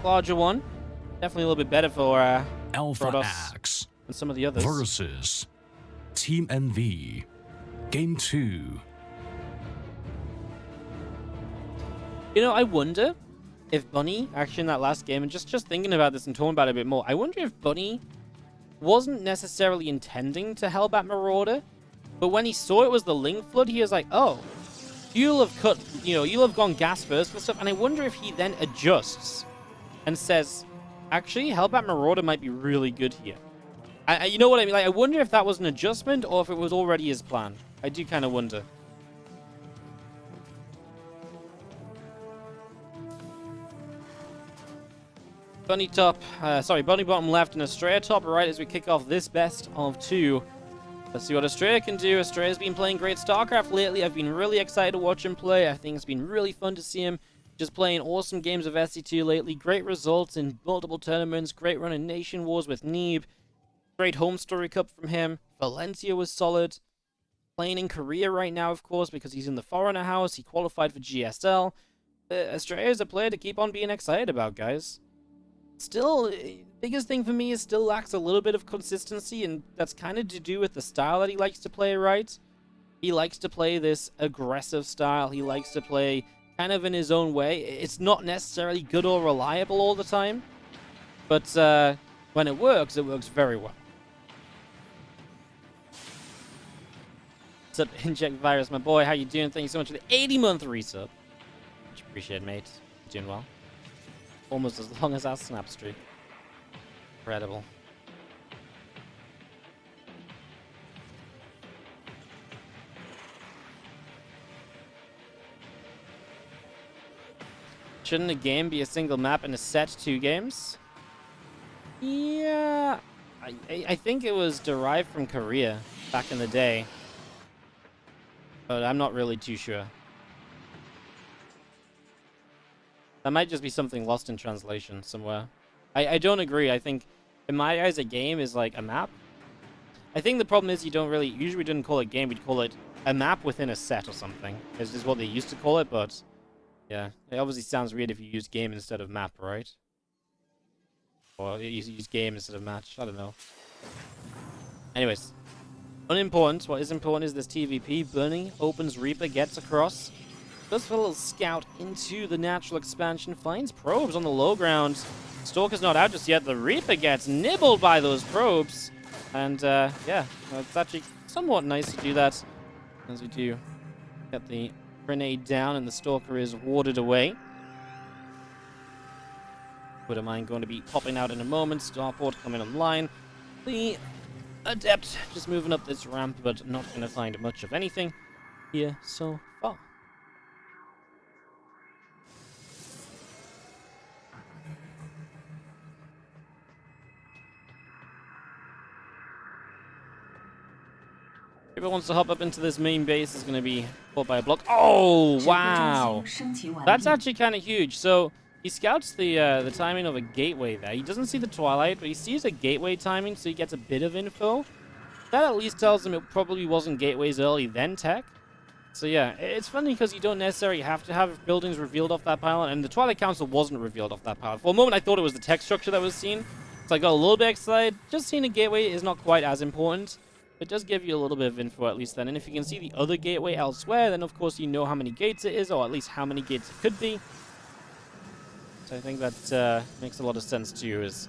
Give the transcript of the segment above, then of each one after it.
larger one. Definitely a little bit better for AlphaX than some of the others. versus Team NV. Game 2. You know, I wonder if Bunny, actually in that last game, and just thinking about this and talking about it a bit more, I wonder if Bunny wasn't necessarily intending to Hellbat Marauder, but when he saw it was the Ling Flood, he was like, oh, you'll have gone gas first and stuff, and I wonder if he then adjusts and says, actually, Hellbat Marauder might be really good here. You know what I mean? Like, I wonder if that was an adjustment or if it was already his plan. I do kind of wonder. Bunny bottom left and Astrea top right as we kick off this best of 2. Let's see what Astrea can do. Astrea's been playing great StarCraft lately. I've been really excited to watch him play. I think it's been really fun to see him just playing awesome games of SC2 lately. Great results in multiple tournaments. Great run in Nation Wars with Neeb. Great home story cup from him. Valencia was solid. Playing in Korea right now, of course, because he's in the Foreigner House. He qualified for GSL. Astrea is a player to keep on being excited about, guys. Still, biggest thing for me is still lacks a little bit of consistency, and that's kind of to do with the style that he likes to play, right? He likes to play this aggressive style. He likes to play kind of in his own way. It's not necessarily good or reliable all the time, but when it works very well. What's up, Inject Virus, my boy? How you doing? Thank you so much for the 80-month resub. Much appreciated, mate. You're doing well. Almost as long as our snap streak. Incredible. Shouldn't a game be a single map in a set 2 games? Yeah, I think it was derived from Korea back in the day, but I'm not really too sure. That might just be something lost in translation somewhere. I don't agree. I think, in my eyes, a game is like a map. I think the problem is usually we didn't call it game, we'd call it a map within a set or something. This is what they used to call it, but yeah. It obviously sounds weird if you use game instead of map, right? Or you use game instead of match. I don't know. Anyways. Unimportant. What is important is this TvP. Burning, opens Reaper, gets across. Goes for a little scout into the natural expansion. Finds probes on the low ground. Stalker's not out just yet. The Reaper gets nibbled by those probes. And, yeah. It's actually somewhat nice to do that. As we do get the grenade down and the Stalker is warded away. Would mine going to be popping out in a moment. Starport coming online. The Adept just moving up this ramp, but not going to find much of anything here so far. Whoever wants to hop up into this main base is going to be caught by a block. Oh, wow. That's actually kind of huge. So he scouts the timing of a gateway there. He doesn't see the Twilight, but he sees a gateway timing, so he gets a bit of info. That at least tells him it probably wasn't gateways early, then tech. So yeah, it's funny because you don't necessarily have to have buildings revealed off that pylon, and the Twilight Council wasn't revealed off that pylon. For a moment, I thought it was the tech structure that was seen, so I got a little bit excited. Just seeing a gateway is not quite as important. It does give you a little bit of info at least then, and if you can see the other gateway elsewhere, then of course you know how many gates it is, or at least how many gates it could be. So I think that makes a lot of sense too, is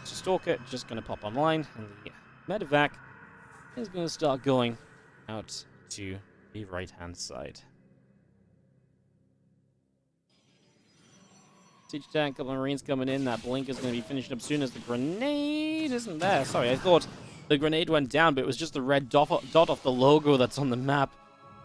Stalker just going to pop online, and the medevac is going to start going out to the right-hand side. Siege tank, couple of Marines coming in, that blink is going to be finishing up soon as the grenade isn't there. Sorry, I thought the grenade went down, but it was just the red dot off the logo that's on the map.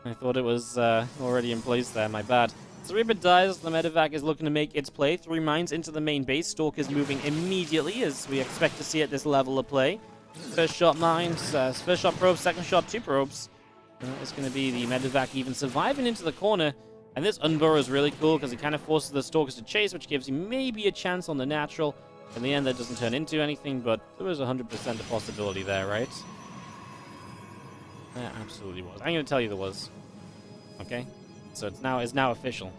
I thought it was already in place there, my bad. So Reaper dies, the medevac is looking to make its play. 3 mines into the main base. Stalker's moving immediately, as we expect to see at this level of play. First shot mines, first shot probes, second shot 2 probes. It's going to be the medevac even surviving into the corner. And this unburrow is really cool because it kind of forces the Stalkers to chase, which gives you maybe a chance on the natural. In the end, that doesn't turn into anything, but there was 100% a possibility there, right? There absolutely was. I'm going to tell you there was. Okay? So it's now official.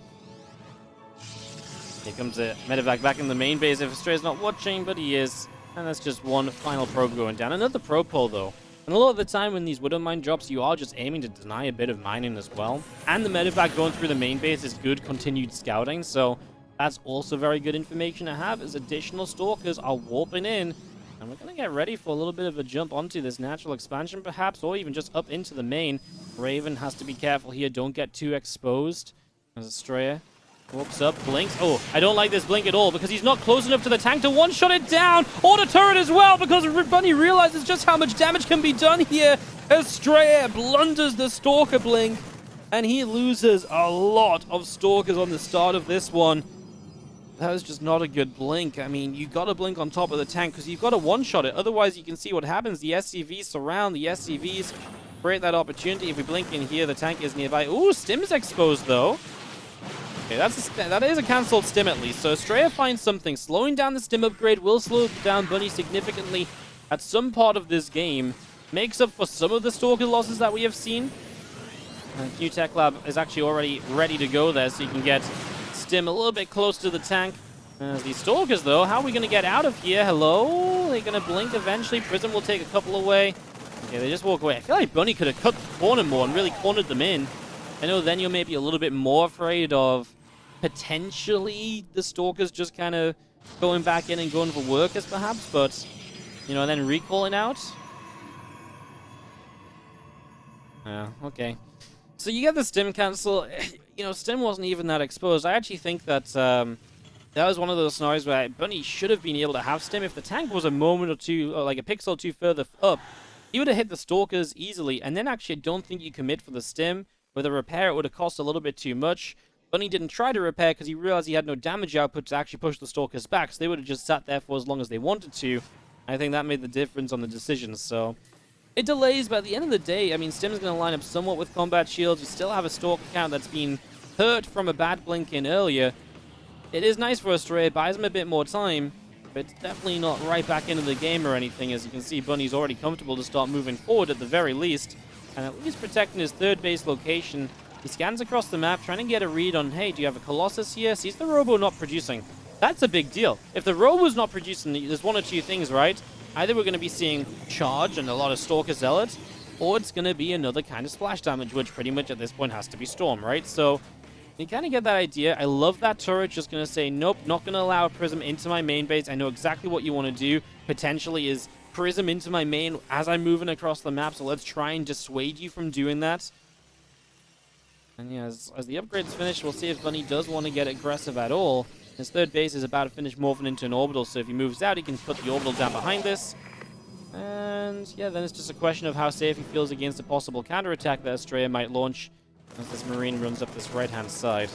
Here comes a medevac back in the main base if Astrea's not watching, but he is. And that's just one final probe going down. Another probe pull, though. And a lot of the time when these Widow Mine drops, you are just aiming to deny a bit of mining as well. And the medevac going through the main base is good continued scouting, so that's also very good information to have as additional stalkers are warping in. And we're going to get ready for a little bit of a jump onto this natural expansion, perhaps, or even just up into the main. Raven has to be careful here. Don't get too exposed. As Astrea walks up, blinks. Oh, I don't like this blink at all because he's not close enough to the tank to one-shot it down. Or the turret as well because Bunny realizes just how much damage can be done here. Astrea blunders the Stalker blink. And he loses a lot of Stalkers on the start of this one. That was just not a good blink. I mean, you got to blink on top of the tank because you've got to one-shot it. Otherwise, you can see what happens. The SCVs surround. The SCVs create that opportunity. If we blink in here, the tank is nearby. Ooh, Stim's exposed, though. Okay, that is a cancelled Stim at least. So Astrea finds something. Slowing down the Stim upgrade will slow down Bunny significantly at some part of this game. Makes up for some of the Stalker losses that we have seen. And New Tech Lab is actually already ready to go there, so you can get Stim a little bit close to the tank. As these Stalkers, though, how are we going to get out of here? Hello? They're going to blink eventually. Prism will take a couple away. Okay, they just walk away. I feel like Bunny could have cut the corner more and really cornered them in. I know then you're maybe a little bit more afraid of potentially the Stalkers just kind of going back in and going for workers, perhaps, but, you know, and then recalling out. Yeah, okay. So you get the Stim cancel. You know, Stim wasn't even that exposed. I actually think that that was one of those scenarios where Bunny should have been able to have Stim. If the tank was a moment or two, or like a pixel or two further up, he would have hit the Stalkers easily. And then actually I don't think you commit for the Stim. With a repair, it would have cost a little bit too much. Bunny didn't try to repair because he realized he had no damage output to actually push the Stalkers back, so they would have just sat there for as long as they wanted to. I think that made the difference on the decisions, so it delays, but at the end of the day, I mean, Stim's going to line up somewhat with combat shields. You still have a Stalker count that's been hurt from a bad blink in earlier. It is nice for Astrea, it buys him a bit more time, but it's definitely not right back into the game or anything. As you can see, Bunny's already comfortable to start moving forward at the very least, and at least protecting his third base location. He scans across the map, trying to get a read on, hey, do you have a Colossus here? Sees the Robo not producing. That's a big deal. If the Robo's not producing, there's one or two things, right? Either we're going to be seeing Charge and a lot of Stalker Zealots, or it's going to be another kind of splash damage, which pretty much at this point has to be Storm, right? So you kind of get that idea. I love that turret. Just going to say, nope, not going to allow a Prism into my main base. I know exactly what you want to do, potentially, is Prism into my main as I'm moving across the map, so let's try and dissuade you from doing that. And yeah, as the upgrade's finished, we'll see if Bunny does want to get aggressive at all. His third base is about to finish morphing into an orbital, so if he moves out, he can put the orbital down behind this. And yeah, then it's just a question of how safe he feels against a possible counterattack that Astrea might launch as this Marine runs up this right-hand side.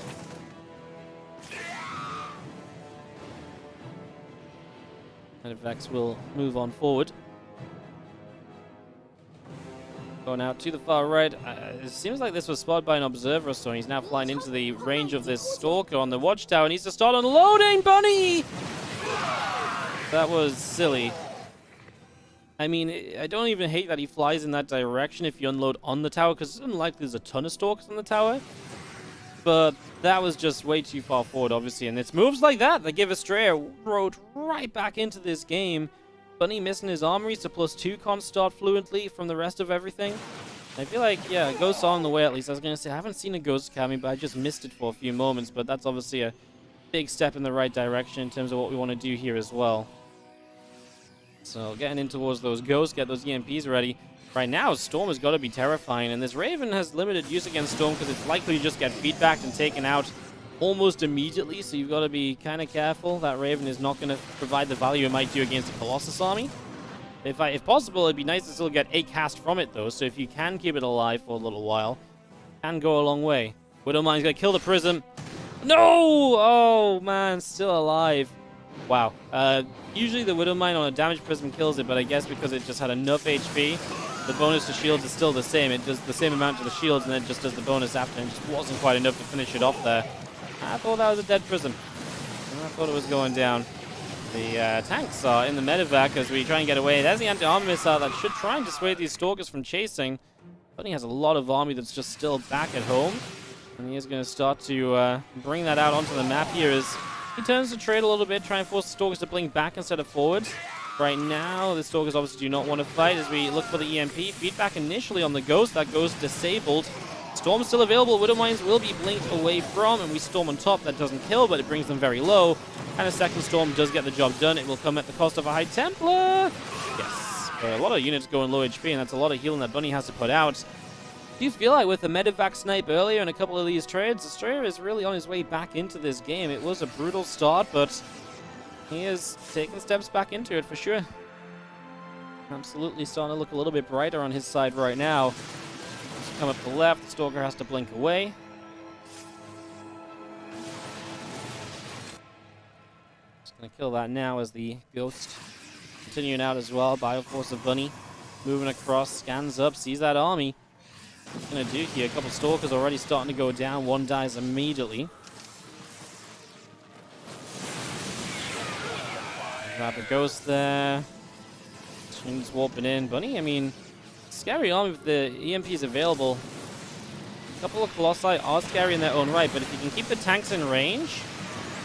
And AlphaX will move on forward. Going out to the far right. It seems like this was spotted by an observer or so. He's now flying into the range of this Stalker on the watchtower. Needs to start unloading, Bunny! That was silly. I mean, I don't even hate that he flies in that direction if you unload on the tower, because it's unlikely there's a ton of Stalkers on the tower. But that was just way too far forward, obviously. And it's moves like that that give Astrea road right back into this game. Bunny missing his armory, so +2 can't start fluently from the rest of everything. I feel like, yeah, Ghost's on the way at least. I was going to say, I haven't seen a Ghost Academy, but I just missed it for a few moments. But that's obviously a big step in the right direction in terms of what we want to do here as well. So getting in towards those Ghosts, get those EMPs ready. Right now, Storm has got to be terrifying, and this Raven has limited use against Storm because it's likely to just get feedbacked and taken out almost immediately, so you've got to be kind of careful. That Raven is not going to provide the value it might do against a Colossus army. If possible, it'd be nice to still get a cast from it, though, so if you can keep it alive for a little while, can go a long way. Widowmine's going to kill the Prism. No! Oh, man, still alive. Wow. Usually the Widowmine on a damaged Prism kills it, but I guess because it just had enough HP, the bonus to shields is still the same. It does the same amount to the shields, and then it just does the bonus after, and it just wasn't quite enough to finish it off there. I thought that was a dead Prism. I thought it was going down. The tanks are in the medevac as we try and get away. There's the anti-armor missile that should try and dissuade these Stalkers from chasing. Bunny has a lot of army that's just still back at home. And he is going to start to bring that out onto the map here as He turns the trade a little bit, trying to force the Stalkers to blink back instead of forwards. Right now, the Stalkers obviously do not want to fight as we look for the EMP. Feedback initially on the Ghost. That Ghost disabled. Storm's still available. Widow Mines will be blinked away from, and we Storm on top. That doesn't kill, but it brings them very low. And a second Storm does get the job done. It will come at the cost of a High Templar. Yes. A lot of units going low HP, and that's a lot of healing that Bunny has to put out. Do you feel like with the Medivac snipe earlier and a couple of these trades, Astrea is really on his way back into this game? It was a brutal start, but he is taking steps back into it for sure. Absolutely starting to look a little bit brighter on his side right now. Just come up the left, the Stalker has to blink away. Just gonna kill that now as the Ghost continuing out as well. Bioforce of Bunny moving across, scans up, sees that army. What's gonna do here? A couple Stalkers already starting to go down. One dies immediately. Grab a Ghost there. He's warping in. Bunny, I mean, scary army with the EMPs available. A couple of Colossi are scary in their own right, but if you can keep the tanks in range,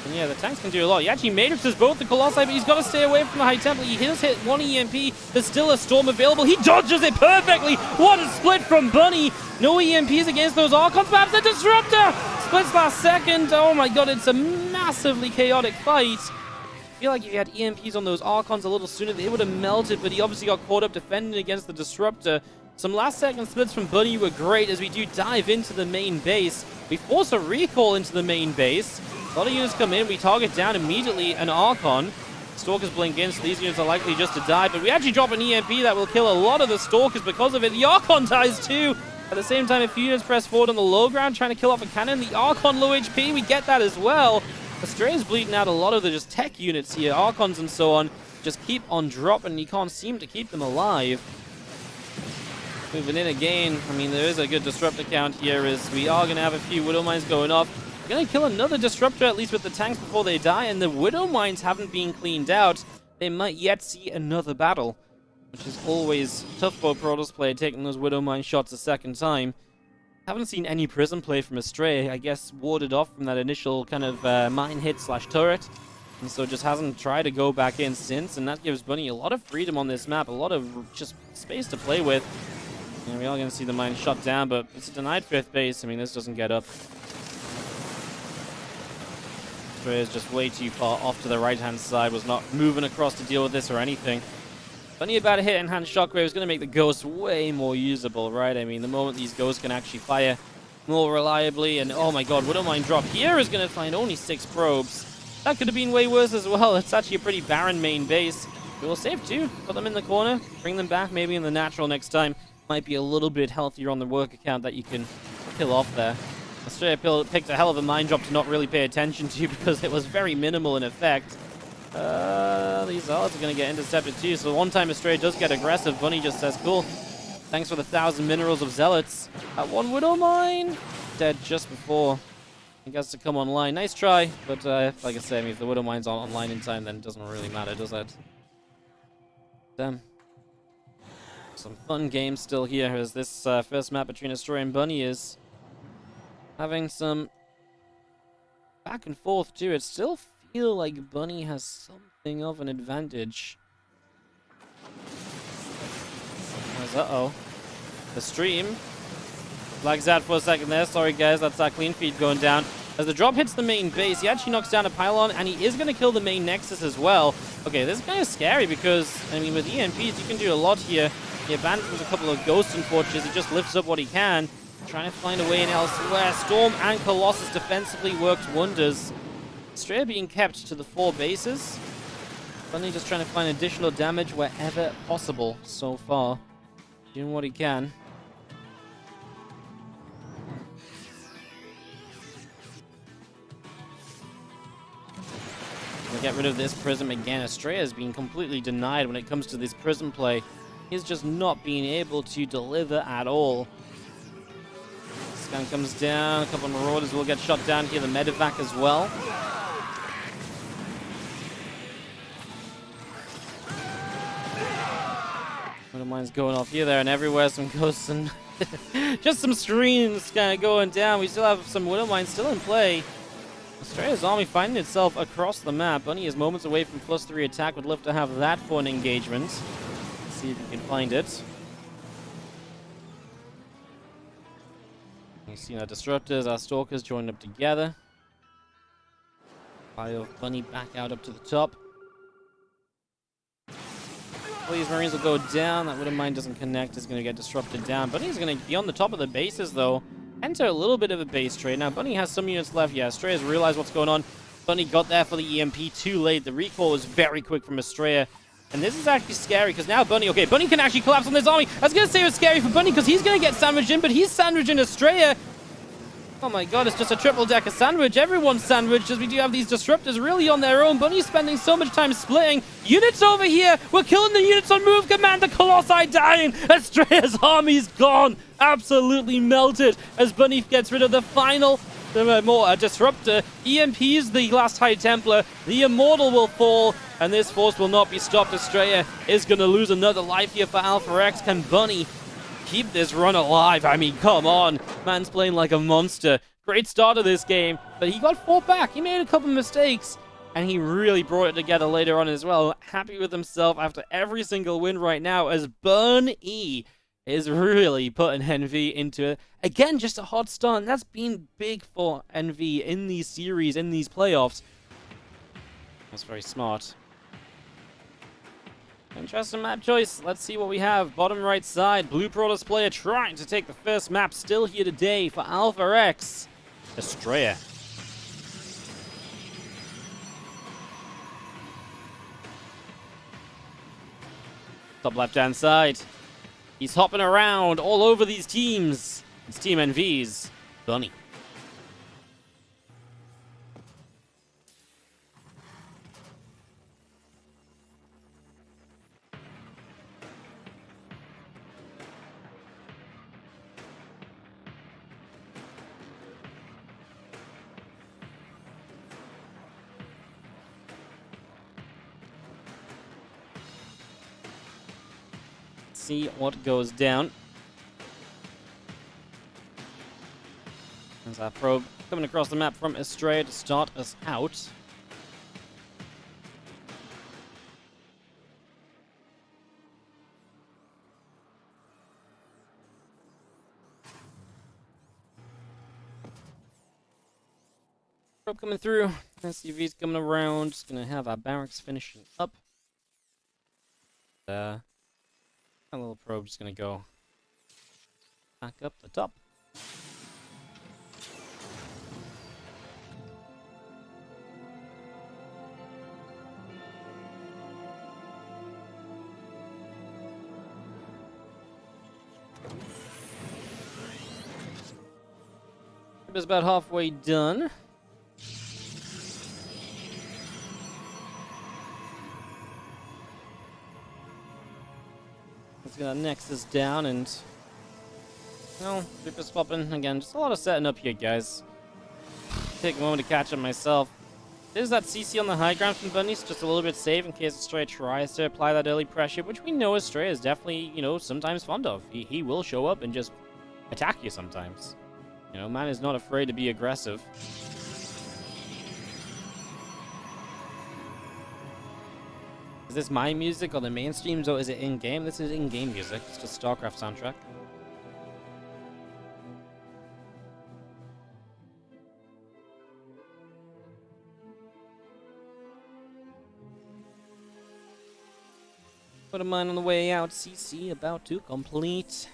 then yeah, the tanks can do a lot. He actually matrixes both the Colossi, but he's got to stay away from the High Templar. He does hit one EMP. There's still a Storm available. He dodges it perfectly. What a split from Bunny. No EMPs against those Archons. Perhaps the Disruptor splits last second. Oh my god, it's a massively chaotic fight. I feel like if he had EMPs on those Archons a little sooner, they would have melted, but he obviously got caught up defending against the Disruptor. Some last-second splits from Bunny were great as we do dive into the main base. We force a recall into the main base. A lot of units come in. We target down immediately an Archon. Stalkers blink in, so these units are likely just to die, but we actually drop an EMP that will kill a lot of the Stalkers because of it. The Archon dies too. At the same time, a few units press forward on the low ground, trying to kill off a cannon. The Archon low HP, we get that as well. Astrea's bleeding out a lot of the just tech units here, Archons and so on. Just keep on dropping, you can't seem to keep them alive. Moving in again, I mean, there is a good Disruptor count here as we are going to have a few Widow Mines going off. We're going to kill another Disruptor, at least with the tanks before they die, and the Widow Mines haven't been cleaned out. They might yet see another battle, which is always tough for a Protoss player, taking those Widow Mine shots a second time. Haven't seen any Prism play from Astrea, I guess warded off from that initial kind of mine hit / turret. And so just hasn't tried to go back in since, and that gives Bunny a lot of freedom on this map, a lot of just space to play with. And we are going to see the mine shut down, but it's a denied 5th base. I mean, this doesn't get up. Astrea is just way too far off to the right-hand side, was not moving across to deal with this or anything. Bunny about a hit and hand shockwave is going to make the Ghost way more usable, right? I mean, the moment these Ghosts can actually fire more reliably, and oh my god, Widow Mine drop here is going to find only 6 probes. That could have been way worse as well. It's actually a pretty barren main base. We will save 2, put them in the corner, bring them back maybe in the natural next time. Might be a little bit healthier on the work account that you can kill off there. Astrea picked a hell of a mine drop to not really pay attention to because it was very minimal in effect. These Zealots are going to get intercepted too, so one time Astrea does get aggressive. Bunny just says, cool, thanks for the 1,000 minerals of Zealots. That one Widow Mine, dead just before he gets to come online. Nice try, but like I say, I mean, if the Widow Mines aren't online in time, then it doesn't really matter, does it? Damn. Some fun games still here as this first map between Astrea and Bunny is having some back and forth too. It still feel like Bunny has something of an advantage. Uh-oh. The stream lags out for a second there. Sorry guys, that's our clean feed going down. As the drop hits the main base, he actually knocks down a pylon, and he is going to kill the main nexus as well. Okay, this is kind of scary because, I mean, with EMPs, you can do a lot here. He abandons a couple of Ghosts, unfortunately. He just lifts up what he can, trying to find a way in elsewhere. Storm and Colossus defensively worked wonders. Astrea being kept to the 4 bases. Bunny just trying to find additional damage wherever possible so far. Doing what he can. We'll get rid of this Prism again. Astrea has been completely denied when it comes to this Prism play. He's just not being able to deliver at all. Scan comes down. A couple of Marauders will get shot down here. The Medivac as well. Widow Mine's going off here, there, and everywhere. Some Ghosts and just some streams kind of going down. We still have some Widow Mines still in play. Astrea's army finding itself across the map. Bunny is moments away from +3 attack. Would love to have that for an engagement. Let's see if you can find it. You see our disruptors, our stalkers joined up together. Fire Bunny back out up to the top. All these Marines will go down. That Wooden Mine doesn't connect. Is going to get disrupted down. Bunny's going to be on the top of the bases, though. Enter a little bit of a base trade. Now, Bunny has some units left. Yeah, Astrea has realized what's going on. Bunny got there for the EMP too late. The recall was very quick from Astrea. And this is actually scary, because now Bunny... Okay, Bunny can actually collapse on this army. I was going to say it was scary for Bunny, because he's going to get sandwiched in, but he's sandwiched in Astrea. Oh my god, it's just a triple-decker sandwich. Everyone's sandwiched, as we do have these disruptors really on their own. Bunny's spending so much time splitting. Units over here! We're killing the units on move! Commander Colossi dying! Astrea's army's gone! Absolutely melted as Bunny gets rid of the final disruptor. EMP's the last High Templar. The Immortal will fall, and this force will not be stopped. Astrea is going to lose another life here for AlphaX. Can Bunny keep this run alive? I mean, come on. Man's playing like a monster. Great start of this game, but he got fought back. He made a couple mistakes, and he really brought it together later on as well. Happy with himself after every single win right now, as Bunny is really putting NV into it. Again, just a hot start, and that's been big for NV in these series, in these playoffs. That's very smart. Interesting map choice. Let's see what we have. Bottom right side, Blue Protoss player trying to take the first map. Still here today for AlphaX. Astrea. Top left-hand side. He's hopping around all over these teams. It's Team NV's Bunny. See what goes down. There's our probe coming across the map from Astrea to start us out. Probe coming through. SUV's coming around. Just gonna have our barracks finishing up. A little probe just gonna go back up the top. Probe is about halfway done. Gonna Nexus down and Reaper's popping again. Just a lot of setting up here, guys. Take a moment to catch up myself. There's that CC on the high ground from Bunny's, just a little bit safe in case Astrea tries to apply that early pressure, which we know Astrea is definitely, sometimes fond of. He will show up and just attack you sometimes. Man is not afraid to be aggressive. Is this my music or the mainstreams, or is it in-game? This is in-game music. It's just StarCraft soundtrack. Put a mine on the way out. CC about to complete.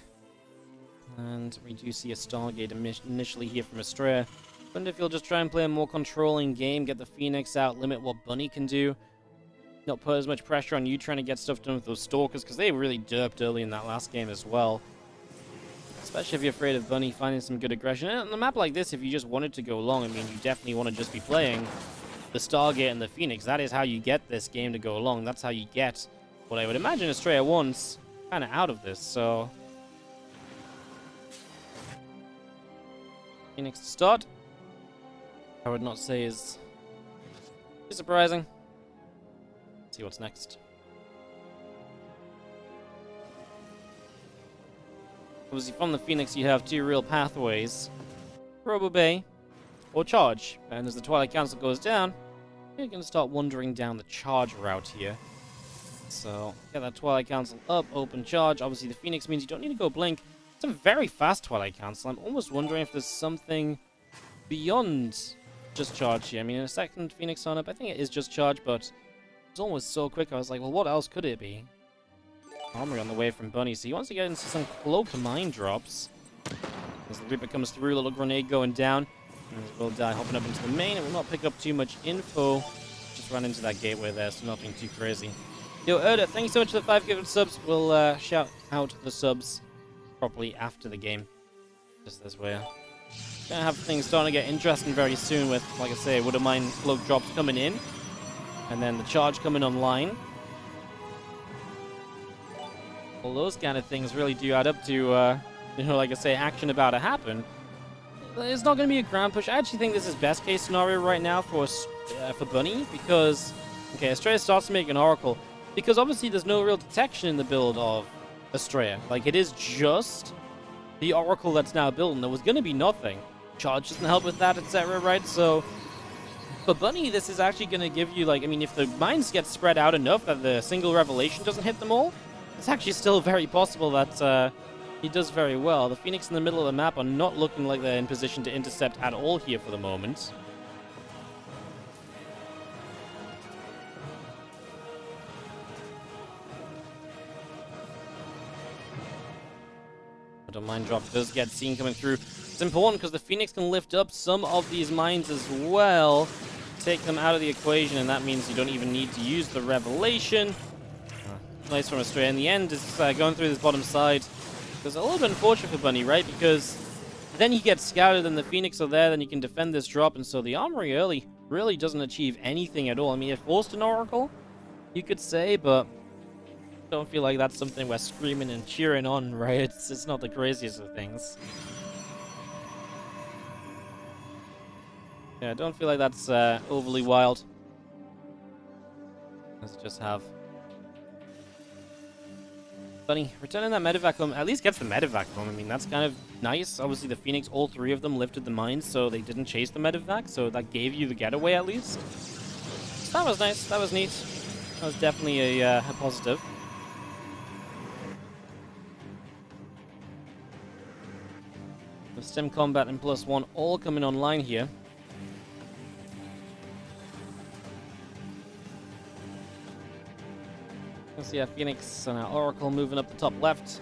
And we do see a Stargate initially here from Astrea. Wonder if he'll just try and play a more controlling game, get the Phoenix out, limit what Bunny can do. Not put as much pressure on you trying to get stuff done with those Stalkers, because they really derped early in that last game as well. Especially if you're afraid of Bunny finding some good aggression. And on a map like this, if you just wanted to go long, I mean, you definitely want to just be playing the Stargate and the Phoenix. That is how you get this game to go long. That's how you get what I would imagine Astrea wants kind of out of this, so... Phoenix to start. I would not say is too surprising. Let's see what's next. Obviously, from the Phoenix, you have two real pathways. Robo Bay, or charge. And as the Twilight Council goes down, you're going to start wandering down the charge route here. So, get that Twilight Council up, open charge. Obviously, the Phoenix means you don't need to go blink. It's a very fast Twilight Council. I'm almost wondering if there's something beyond just charge here. I mean, in a second Phoenix on up, I think it is just charge, but it's almost so quick. I was like, well, what else could it be? Armory on the way from Bunny, so he wants to get into some cloaked mine drops. As the Reaper comes through, little grenade going down. And it will die hopping up into the main. It will not pick up too much info. Just run into that gateway there, so nothing too crazy. Yo, Erda, thank you so much for the 5 gifted subs. We'll shout out the subs properly after the game. Just this way. Gonna have things starting to get interesting very soon with, like I say, Widow Mine cloak drops coming in. And then the charge coming online. Well, those kind of things really do add up to, you know, like I say, action about to happen. It's not going to be a ground push. I actually think this is best case scenario right now for Bunny because, okay, Astrea starts to make an Oracle because obviously there's no real detection in the build of Astrea. Like, it is just the Oracle that's now built, and there was going to be nothing. Charge doesn't help with that, etc., right? So, for Bunny, this is actually going to give you, like, I mean, if the mines get spread out enough that the single revelation doesn't hit them all, it's actually still very possible that he does very well. The Phoenix in the middle of the map are not looking like they're in position to intercept at all here for the moment. The mine drop does get seen coming through. It's important because the Phoenix can lift up some of these mines as well, take them out of the equation, and that means you don't even need to use the revelation. Nice from Astrea. In the end, it's going through this bottom side. It's a little bit unfortunate for Bunny, right? Because then he gets scouted and the Phoenix are there, then he can defend this drop, and so the Armory early really doesn't achieve anything at all. I mean, it forced an Oracle, you could say, but I don't feel like that's something we're screaming and cheering on, right? It's not the craziest of things. Yeah, I don't feel like that's overly wild. Let's just have Bunny returning that medevac home. At least gets the medevac home. I mean, that's kind of nice. Obviously, the Phoenix, all 3 of them lifted the mines, so they didn't chase the medevac, so that gave you the getaway at least. So that was nice. That was neat. That was definitely a positive. The Stim Combat and +1 all coming online here. So yeah, Phoenix and our Oracle moving up the top left.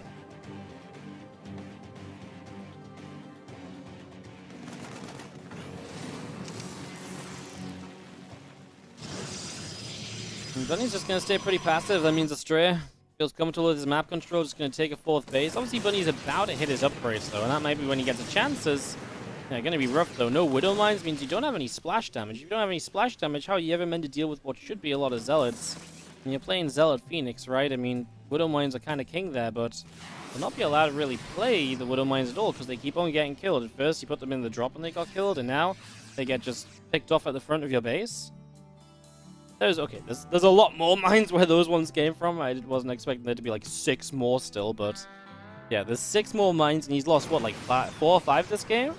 And Bunny's just going to stay pretty passive. That means Astrea feels comfortable with his map control, just going to take a 4th base. Obviously, Bunny's about to hit his upgrades, though, and that might be when he gets a chances. Yeah, going to be rough, though. No Widow Mines means you don't have any splash damage. If you don't have any splash damage, how are you ever meant to deal with what should be a lot of Zealots? And you're playing Zealot Phoenix, right? I mean, Widow Mines are kind of king there, but they'll not be allowed to really play the Widow Mines at all because they keep on getting killed. At first, you put them in the drop and they got killed, and now they get just picked off at the front of your base. There's a lot more mines where those ones came from. I wasn't expecting there to be like 6 more still, but yeah, there's 6 more mines, and he's lost, what, like 4 or 5 this game?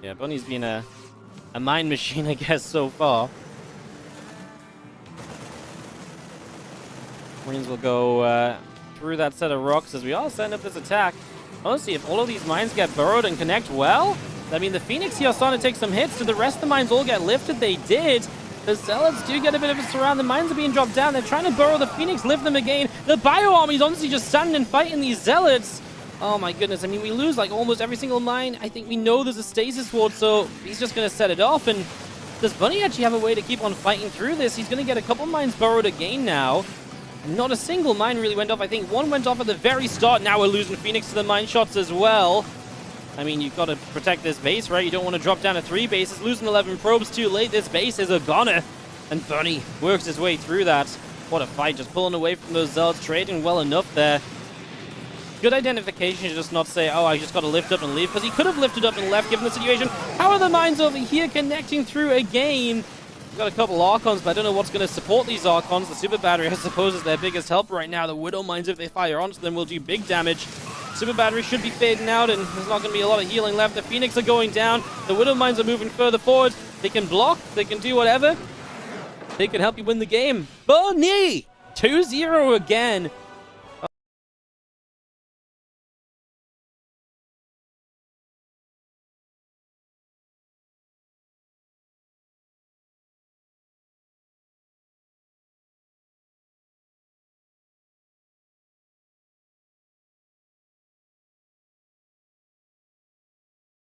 Yeah, Bunny's been a mine machine, I guess, so far. Marines will go through that set of rocks as we all send up this attack. Honestly, if all of these mines get burrowed and connect well, I mean, the Phoenix here are starting to take some hits. Did the rest of the mines all get lifted? They did. The Zealots do get a bit of a surround. The mines are being dropped down. They're trying to burrow the Phoenix, lift them again. The Bio Army is honestly just standing and fighting these Zealots. Oh my goodness. I mean, we lose like almost every single mine. I think we know there's a stasis ward, so he's just going to set it off. And does Bunny actually have a way to keep on fighting through this? He's going to get a couple mines burrowed again now. Not a single mine really went off. I think one went off at the very start. Now we're losing Phoenix to the mine shots as well. I mean, you've got to protect this base, right? You don't want to drop down to 3 bases. Losing 11 probes too late. This base is a goner. And Bunny works his way through that. What a fight. Just pulling away from those Zealots. Trading well enough there. Good identification to just not say, oh, I just got to lift up and leave. Because he could have lifted up and left given the situation. How are the mines over here connecting through again? We've got a couple Archons, but I don't know what's going to support these Archons. The Super Battery, I suppose, is their biggest help right now. The Widow Mines, if they fire onto them, will do big damage. Super Battery should be fading out, and there's not going to be a lot of healing left. The Phoenix are going down. The Widow Mines are moving further forward. They can block. They can do whatever. They can help you win the game. Bunny! 2-0 again.